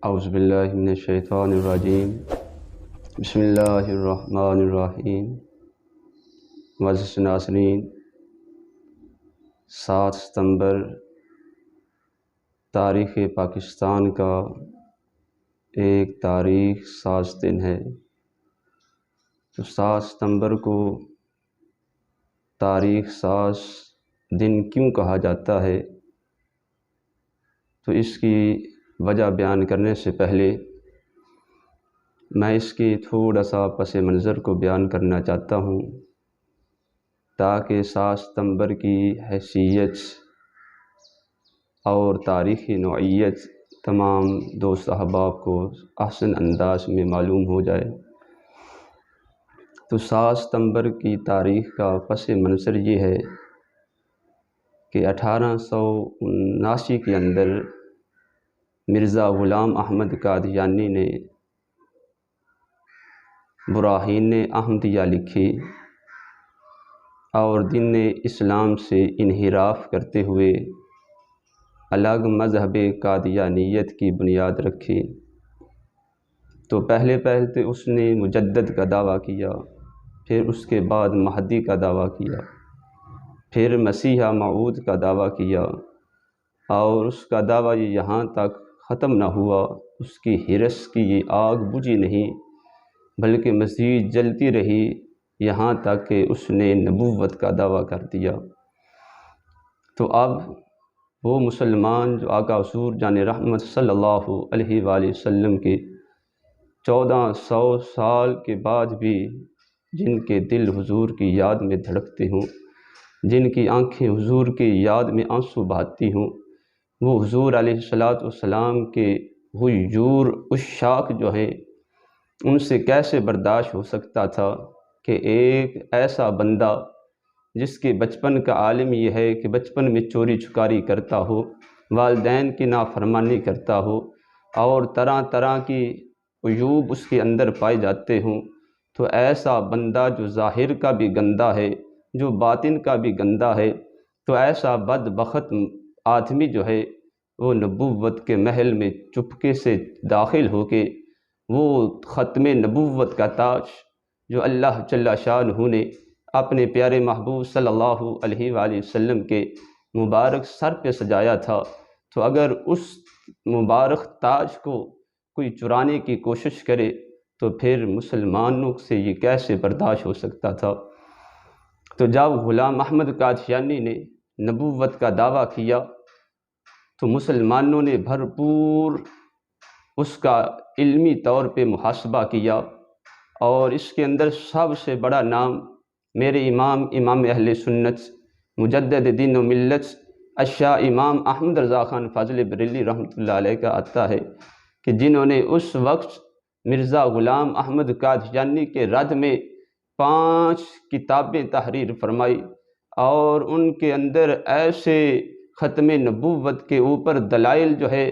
اعوذ باللہ من الشیطان الرجیم بسم اللہ الرحمن الرحیم۔ معزز ناظرین، 7 ستمبر تاریخ پاکستان کا ایک تاریخ ساز دن ہے۔ تو 7 ستمبر کو تاریخ ساز دن کیوں کہا جاتا ہے، تو اس کی وجہ بیان کرنے سے پہلے میں اس کی تھوڑا سا پس منظر کو بیان کرنا چاہتا ہوں، تاکہ 7 ستمبر کی حیثیت اور تاریخی نوعیت تمام دوست احباب کو احسن انداز میں معلوم ہو جائے۔ تو 7 ستمبر کی تاریخ کا پس منظر یہ ہے کہ 1879 کے اندر مرزا غلام احمد قادیانی نے براہین احمدیہ لکھی اور دین اسلام سے انحراف کرتے ہوئے الگ مذہب قادیانیت کی بنیاد رکھی۔ تو پہلے تو اس نے مجدد کا دعویٰ کیا، پھر اس کے بعد مہدی کا دعویٰ کیا، پھر مسیح موعود کا دعویٰ کیا، اور اس کا دعویٰ یہاں تک ختم نہ ہوا، اس کی ہرس کی یہ آگ بجھی نہیں بلکہ مزید جلتی رہی، یہاں تک کہ اس نے نبوت کا دعویٰ کر دیا۔ تو اب وہ مسلمان جو آقا حضور جان رحمت صلی اللہ علیہ وآلہ وسلم کے 1400 سال کے بعد بھی جن کے دل حضور کی یاد میں دھڑکتے ہوں، جن کی آنکھیں حضور کی یاد میں آنسو بہاتی ہوں، وہ حضور علیہ السلام کے غیور عشاق جو ہیں، ان سے کیسے برداشت ہو سکتا تھا کہ ایک ایسا بندہ جس کے بچپن کا عالم یہ ہے کہ بچپن میں چوری چکاری کرتا ہو، والدین کی نافرمانی کرتا ہو، اور طرح طرح کی عیوب اس کے اندر پائے جاتے ہوں، تو ایسا بندہ جو ظاہر کا بھی گندہ ہے، جو باطن کا بھی گندہ ہے، تو ایسا بدبخت آدمی جو ہے وہ نبوت کے محل میں چپکے سے داخل ہو کے وہ ختم نبوت کا تاج جو اللہ جل شانہ نے اپنے پیارے محبوب صلی اللہ علیہ وآلہ وسلم کے مبارک سر پہ سجایا تھا، تو اگر اس مبارک تاج کو کوئی چرانے کی کوشش کرے تو پھر مسلمانوں سے یہ کیسے برداشت ہو سکتا تھا۔ تو جب غلام احمد قادیانی نے نبوت کا دعویٰ کیا تو مسلمانوں نے بھرپور اس کا علمی طور پہ محاسبہ کیا، اور اس کے اندر سب سے بڑا نام میرے امام اہل سنت مجدد دین و ملت الشاہ امام احمد رضا خان فاضل بریلوی رحمۃ اللہ علیہ کا آتا ہے کہ جنہوں نے اس وقت مرزا غلام احمد قادیانی کے رد میں 5 کتابیں تحریر فرمائی، اور ان کے اندر ایسے ختم نبوت کے اوپر دلائل جو ہے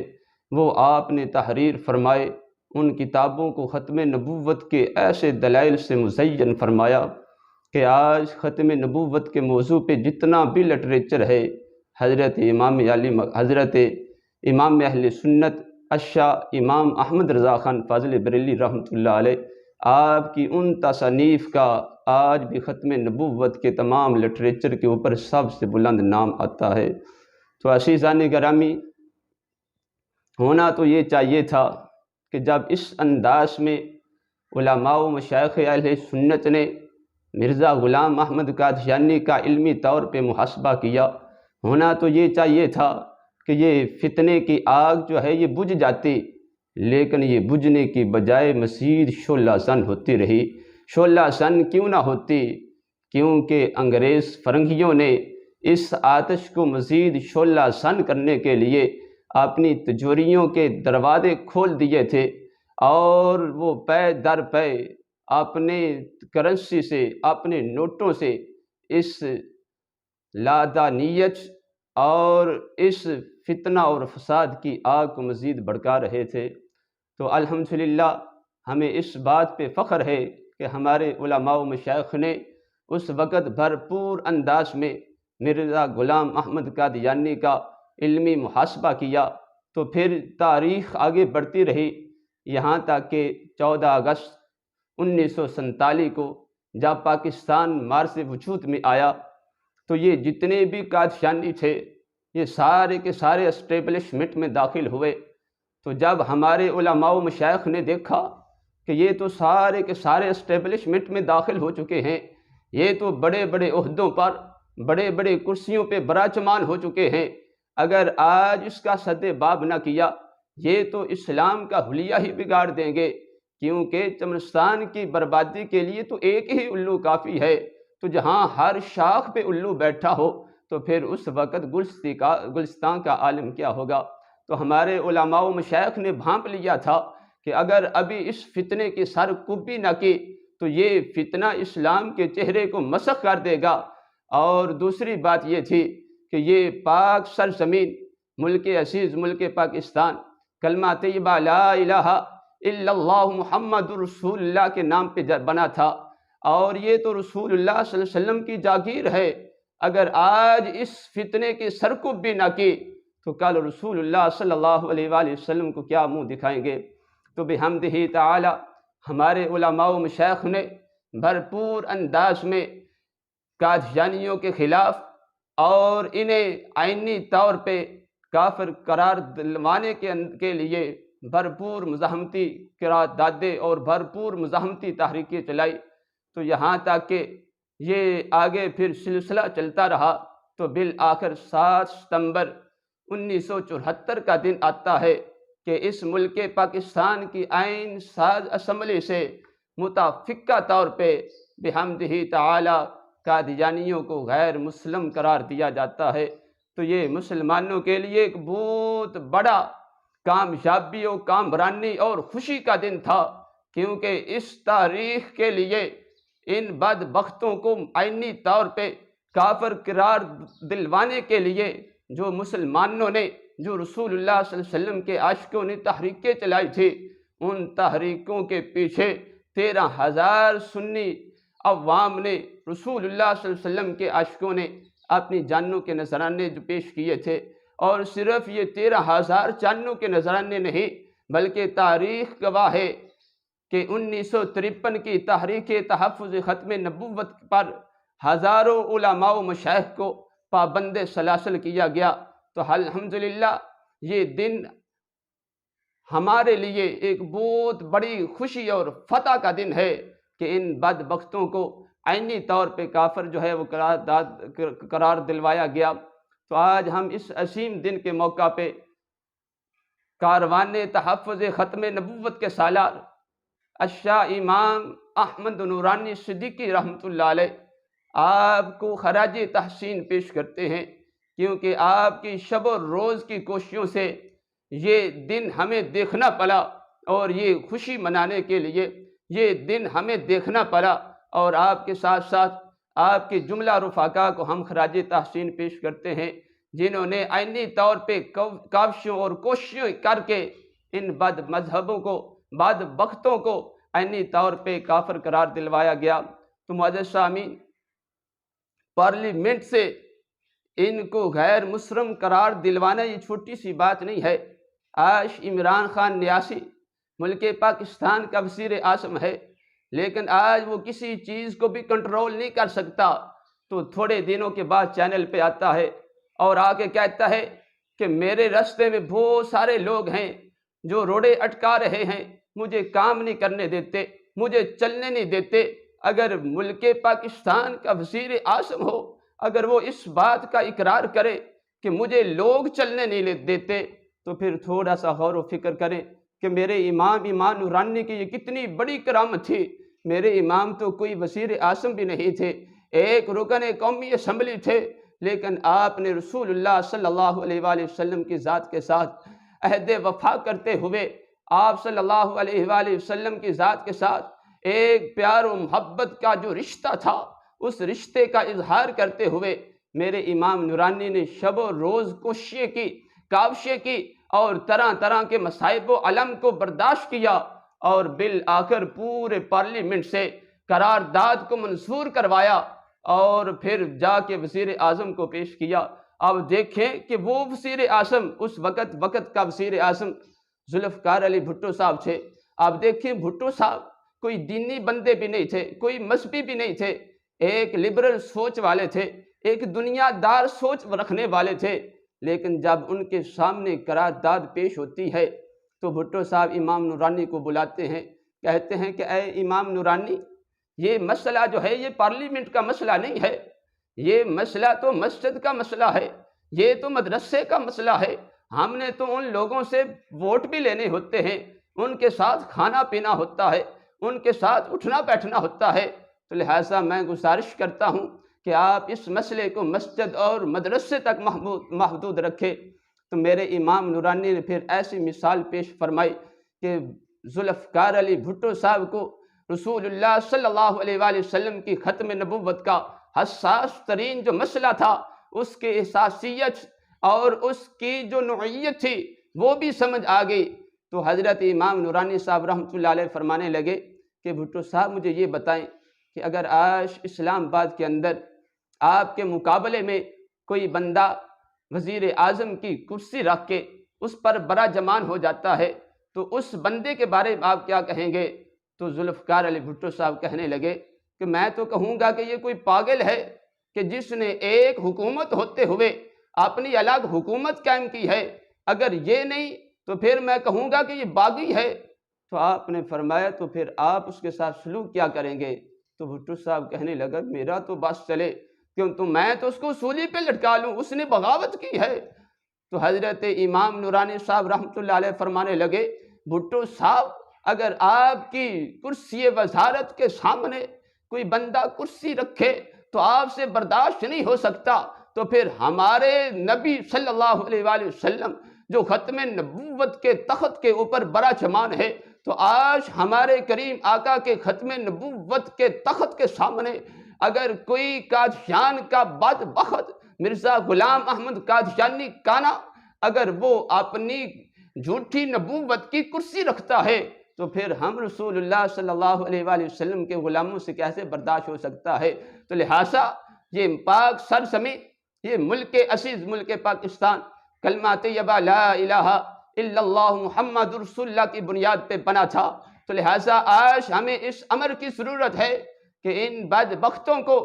وہ آپ نے تحریر فرمائے، ان کتابوں کو ختم نبوت کے ایسے دلائل سے مزین فرمایا کہ آج ختم نبوت کے موضوع پہ جتنا بھی لٹریچر ہے، حضرت امام اہل سنت الشاہ امام احمد رضا خان فاضل بریلوی رحمۃ اللہ علیہ آپ کی ان تصانیف کا آج بھی ختم نبوت کے تمام لٹریچر کے اوپر سب سے بلند نام آتا ہے۔ تو عزیزان گرامی، ہونا تو یہ چاہیے تھا کہ جب اس انداز میں علماء و مشائخ اہل سنت نے مرزا غلام احمد قادیانی کا علمی طور پہ محاسبہ کیا، ہونا تو یہ چاہیے تھا کہ یہ فتنے کی آگ جو ہے یہ بجھ جاتی، لیکن یہ بجھنے کی بجائے مزید شعلہ زن ہوتی رہی۔ شعلہ زن کیوں نہ ہوتی؟ کیونکہ انگریز فرنگیوں نے اس آتش کو مزید شعلہ زن کرنے کے لیے اپنی تجوریوں کے دروازے کھول دیے تھے، اور وہ پے در پے اپنے کرنسی سے، اپنے نوٹوں سے اس لادانیت اور اس فتنہ اور فساد کی آگ کو مزید بھڑکا رہے تھے۔ تو الحمدللہ ہمیں اس بات پہ فخر ہے کہ ہمارے علماء و مشائخ نے اس وقت بھرپور انداز میں مرزا غلام احمد قادیانی کا علمی محاسبہ کیا، تو پھر تاریخ آگے بڑھتی رہی، یہاں تک کہ 14 اگست 1947 کو جب پاکستان مارچ وجود میں آیا تو یہ جتنے بھی قادیانی تھے یہ سارے کے سارے اسٹیبلشمنٹ میں داخل ہوئے۔ تو جب ہمارے علماء و مشائخ نے دیکھا کہ یہ تو سارے کے سارے اسٹیبلشمنٹ میں داخل ہو چکے ہیں، یہ تو بڑے بڑے عہدوں پر، بڑے بڑے کرسیوں پہ براجمان ہو چکے ہیں، اگر آج اس کا سد باب نہ کیا یہ تو اسلام کا حلیہ ہی بگاڑ دیں گے، کیونکہ چمنستان کی بربادی کے لیے تو ایک ہی الو کافی ہے۔ تو جہاں ہر شاخ پہ الو بیٹھا ہو تو پھر اس وقت گلستان کا عالم کیا ہوگا۔ تو ہمارے علماء و مشائخ نے بھانپ لیا تھا کہ اگر ابھی اس فتنے کی سر کوبی نہ کی تو یہ فتنہ اسلام کے چہرے کو مسخ کر دے گا۔ اور دوسری بات یہ تھی کہ یہ پاک سرزمین، ملک عزیز، ملک پاکستان، کلمہ طیبہ لا الہ الا اللہ محمد رسول اللہ کے نام پہ بنا تھا، اور یہ تو رسول اللہ صلی اللہ علیہ وسلم کی جاگیر ہے۔ اگر آج اس فتنے کی سرکوب بھی نہ کی تو کل رسول اللہ صلی اللہ علیہ وآلہ وسلم کو کیا منہ دکھائیں گے۔ تو بحمدہ تعالی ہمارے علماء و مشائخ نے بھرپور انداز میں قادیانیوں کے خلاف اور انہیں آئینی طور پہ کافر قرار دلوانے کے لیے بھرپور مزاحمتی قراردادیں اور بھرپور مزاحمتی تحریکیں چلائی۔ تو یہاں تک کہ یہ آگے پھر سلسلہ چلتا رہا تو بالآخر 7 ستمبر 1974 کا دن آتا ہے کہ اس ملک پاکستان کی آئین ساز اسمبلی سے متفقہ طور پہ بحمدہ تعالی قادیانیوں کو غیر مسلم قرار دیا جاتا ہے۔ تو یہ مسلمانوں کے لیے ایک بہت بڑا کامیابی و کامرانی اور خوشی کا دن تھا، کیونکہ اس تاریخ کے لیے ان بدبختوں کو آئینی طور پہ کافر قرار دلوانے کے لیے جو مسلمانوں نے، جو رسول اللہ صلی اللہ علیہ وسلم کے عاشقوں نے تحریکیں چلائی تھی، ان تحریکوں کے پیچھے 13,000 سنی عوام نے، رسول اللہ صلی اللہ علیہ وسلم کے عاشقوں نے اپنی جانوں کے نذرانے جو پیش کیے تھے، اور صرف یہ 13,000 جانوں کے نذرانے نہیں بلکہ تاریخ گواہ ہے کہ 1953 کی تحریک تحفظ ختم نبوت پر ہزاروں علماء و مشائخ کو پابند سلاسل کیا گیا۔ تو الحمدللہ یہ دن ہمارے لیے ایک بہت بڑی خوشی اور فتح کا دن ہے کہ ان بدبختوں کو آئینی طور پہ کافر جو ہے وہ قرار دلوایا گیا۔ تو آج ہم اس عظیم دن کے موقع پہ کاروان تحفظ ختم نبوت کے سالار الشاہ امام احمد نورانی صدیقی رحمۃ اللہ علیہ آپ کو خراج تحسین پیش کرتے ہیں، کیونکہ آپ کی شب و روز کی کوششوں سے یہ دن ہمیں دیکھنا پڑا، اور یہ خوشی منانے کے لیے یہ دن ہمیں دیکھنا پڑا، اور آپ کے ساتھ ساتھ آپ کے جملہ رفقا کو ہم خراج تحسین پیش کرتے ہیں جنہوں نے آئینی طور پہ کاوشوں اور کوششیں کر کے ان بد مذہبوں کو، بد بختوں کو آئینی طور پہ کافر قرار دلوایا گیا۔ تو معزز سامعین، پارلیمنٹ سے ان کو غیر مسلم قرار دلوانا یہ چھوٹی سی بات نہیں ہے۔ آج عمران خان نیاسی ملک پاکستان کا وزیر اعظم ہے، لیکن آج وہ کسی چیز کو بھی کنٹرول نہیں کر سکتا، تو تھوڑے دنوں کے بعد چینل پہ آتا ہے اور آ کے کہتا ہے کہ میرے راستے میں بہت سارے لوگ ہیں جو روڑے اٹکا رہے ہیں، مجھے کام نہیں کرنے دیتے، مجھے چلنے نہیں دیتے۔ اگر ملک پاکستان کا وزیر اعظم ہو، اگر وہ اس بات کا اقرار کرے کہ مجھے لوگ چلنے نہیں دیتے، تو پھر تھوڑا سا غور و فکر کریں کہ میرے امام نورانی کی یہ کتنی بڑی کرامت تھی۔ میرے امام تو کوئی وزیر اعظم بھی نہیں تھے، ایک رکن قومی اسمبلی تھے، لیکن آپ نے رسول اللہ صلی اللہ علیہ وآلہ وسلم کی ذات کے ساتھ عہد وفا کرتے ہوئے آپ صلی اللہ علیہ وآلہ وسلم کی ذات کے ساتھ ایک پیار و محبت کا جو رشتہ تھا، اس رشتے کا اظہار کرتے ہوئے میرے امام نورانی نے شب و روز کوششیں کی، کاوشیں کی، اور طرح طرح کے مصائب و علم کو برداشت کیا، اور بالآخر پورے پارلیمنٹ سے قرارداد کو منظور کروایا، اور پھر جا کے وزیر اعظم کو پیش کیا، اب دیکھیں کہ وہ وزیر اعظم اس وقت کا وزیر اعظم ذوالفقار علی بھٹو صاحب تھے۔ آپ دیکھیں بھٹو صاحب کوئی دینی بندے بھی نہیں تھے، کوئی مذہبی بھی نہیں تھے، ایک لبرل سوچ والے تھے، ایک دنیا دار سوچ رکھنے والے تھے، لیکن جب ان کے سامنے قرارداد پیش ہوتی ہے تو بھٹو صاحب امام نورانی کو بلاتے ہیں، کہتے ہیں کہ اے امام نورانی، یہ مسئلہ جو ہے یہ پارلیمنٹ کا مسئلہ نہیں ہے، یہ مسئلہ تو مسجد کا مسئلہ ہے، یہ تو مدرسے کا مسئلہ ہے، ہم نے تو ان لوگوں سے ووٹ بھی لینے ہوتے ہیں، ان کے ساتھ کھانا پینا ہوتا ہے، ان کے ساتھ اٹھنا بیٹھنا ہوتا ہے، تو لہٰذا میں گزارش کرتا ہوں کہ آپ اس مسئلے کو مسجد اور مدرسے تک محدود رکھیں۔ تو میرے امام نورانی نے پھر ایسی مثال پیش فرمائی کہ ذوالفقار علی بھٹو صاحب کو رسول اللہ صلی اللہ علیہ وآلہ وسلم کی ختم نبوت کا حساس ترین جو مسئلہ تھا، اس کی حساسیت اور اس کی جو نوعیت تھی وہ بھی سمجھ آ گئی۔ تو حضرت امام نورانی صاحب رحمۃ اللہ علیہ فرمانے لگے کہ بھٹو صاحب مجھے یہ بتائیں کہ اگر آج اسلام آباد کے اندر آپ کے مقابلے میں کوئی بندہ وزیر اعظم کی کرسی رکھ کے اس پر بڑا جمان ہو جاتا ہے تو اس بندے کے بارے میں آپ کیا کہیں گے؟ تو ذوالفقار علی بھٹو صاحب کہنے لگے کہ میں تو کہوں گا کہ یہ کوئی پاگل ہے کہ جس نے ایک حکومت ہوتے ہوئے اپنی الگ حکومت قائم کی ہے، اگر یہ نہیں تو پھر میں کہوں گا کہ یہ باغی ہے۔ تو آپ نے فرمایا تو پھر آپ اس کے ساتھ سلوک کیا کریں گے؟ تو بھٹو صاحب کہنے لگا میرا تو بس چلے، کیوں تو میں تو اس کو سولی پہ لٹکا لوں، اس نے بغاوت کی ہے۔ تو حضرت امام نورانی صاحب رحمۃ اللہ علیہ فرمانے لگے بھٹو صاحب اگر آپ کی کرسی وزارت کے سامنے کوئی بندہ کرسی رکھے تو آپ سے برداشت نہیں ہو سکتا، تو پھر ہمارے نبی صلی اللہ علیہ وآلہ وسلم جو ختم نبوت کے تخت کے اوپر براجمان ہے، تو آج ہمارے کریم آقا کے ختم نبوت کے تخت کے سامنے اگر کوئی قادیان کا بدبخت مرزا غلام احمد قادیانی کانا اگر وہ اپنی جھوٹی نبوت کی کرسی رکھتا ہے تو پھر ہم رسول اللہ صلی اللہ علیہ وآلہ وسلم کے غلاموں سے کیسے برداشت ہو سکتا ہے؟ تو لہٰذا یہ پاک سرزمین، یہ ملک عزیز ملک پاکستان کلمہ طیبہ لا الہ الا اللہ محمد رسول اللہ کی بنیاد پہ بنا تھا، تو لہٰذا آج ہمیں اس امر کی ضرورت ہے کہ ان بدبختوں کو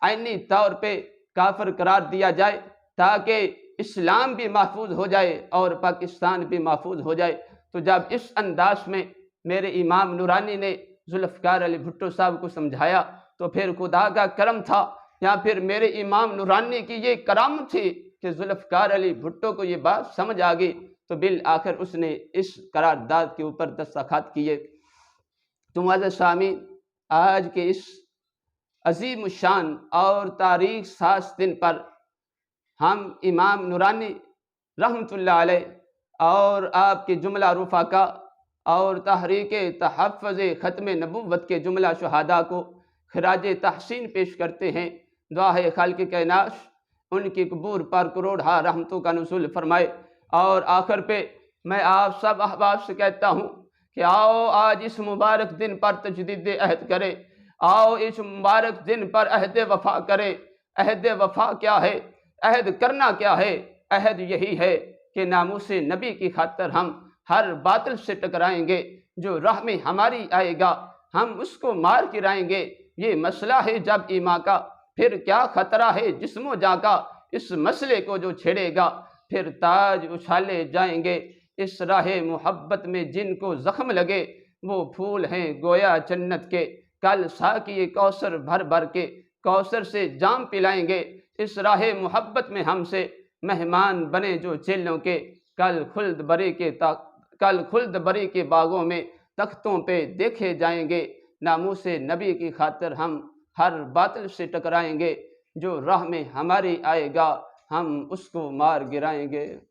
آئینی طور پہ کافر قرار دیا جائے تاکہ اسلام بھی محفوظ ہو جائے اور پاکستان بھی محفوظ ہو جائے۔ تو جب اس انداز میں میرے امام نورانی نے ذوالفقار علی بھٹو صاحب کو سمجھایا تو پھر خدا کا کرم تھا یا پھر میرے امام نورانی کی یہ کرامت تھی کہ ذوالفقار علی بھٹو کو یہ بات سمجھ آ گئی، تو بالآخر اس نے اس قرارداد کے اوپر دستخط کیے۔ تو معزز سامعین، آج کے اس عظیم الشان اور تاریخ ساز دن پر ہم امام نورانی رحمۃ اللہ علیہ اور آپ کے جملہ رفقا اور تحریک تحفظ ختم نبوت کے جملہ شہداء کو خراج تحسین پیش کرتے ہیں۔ دعا ہے خالق کائنات ان کی قبور پر کروڑہا رحمتوں کا نزول فرمائے۔ اور آخر پہ میں آپ سب احباب سے کہتا ہوں کہ آؤ آج اس مبارک دن پر تجدید عہد کرے، آؤ اس مبارک دن پر عہد وفا کرے۔ عہد وفا کیا ہے؟ عہد کرنا کیا ہے؟ عہد یہی ہے کہ ناموس نبی کی خاطر ہم ہر باطل سے ٹکرائیں گے، جو راہ میں ہماری آئے گا ہم اس کو مار گرائیں گے۔ یہ مسئلہ ہے جب ایمان کا، پھر کیا خطرہ ہے جسم و جاں کا، اس مسئلے کو جو چھیڑے گا پھر تاج اچھالے جائیں گے۔ اس راہ محبت میں جن کو زخم لگے وہ پھول ہیں گویا جنت کے، کل ساقی کوثر بھر بھر کے کوثر سے جام پلائیں گے۔ اس راہ محبت میں ہم سے مہمان بنے جو جیلوں کے، کل خلد بری کے باغوں میں تختوں پہ دیکھے جائیں گے۔ ناموس نبی کی خاطر ہم ہر باطل سے ٹکرائیں گے، جو راہ میں ہماری آئے گا ہم اس کو مار گرائیں گے۔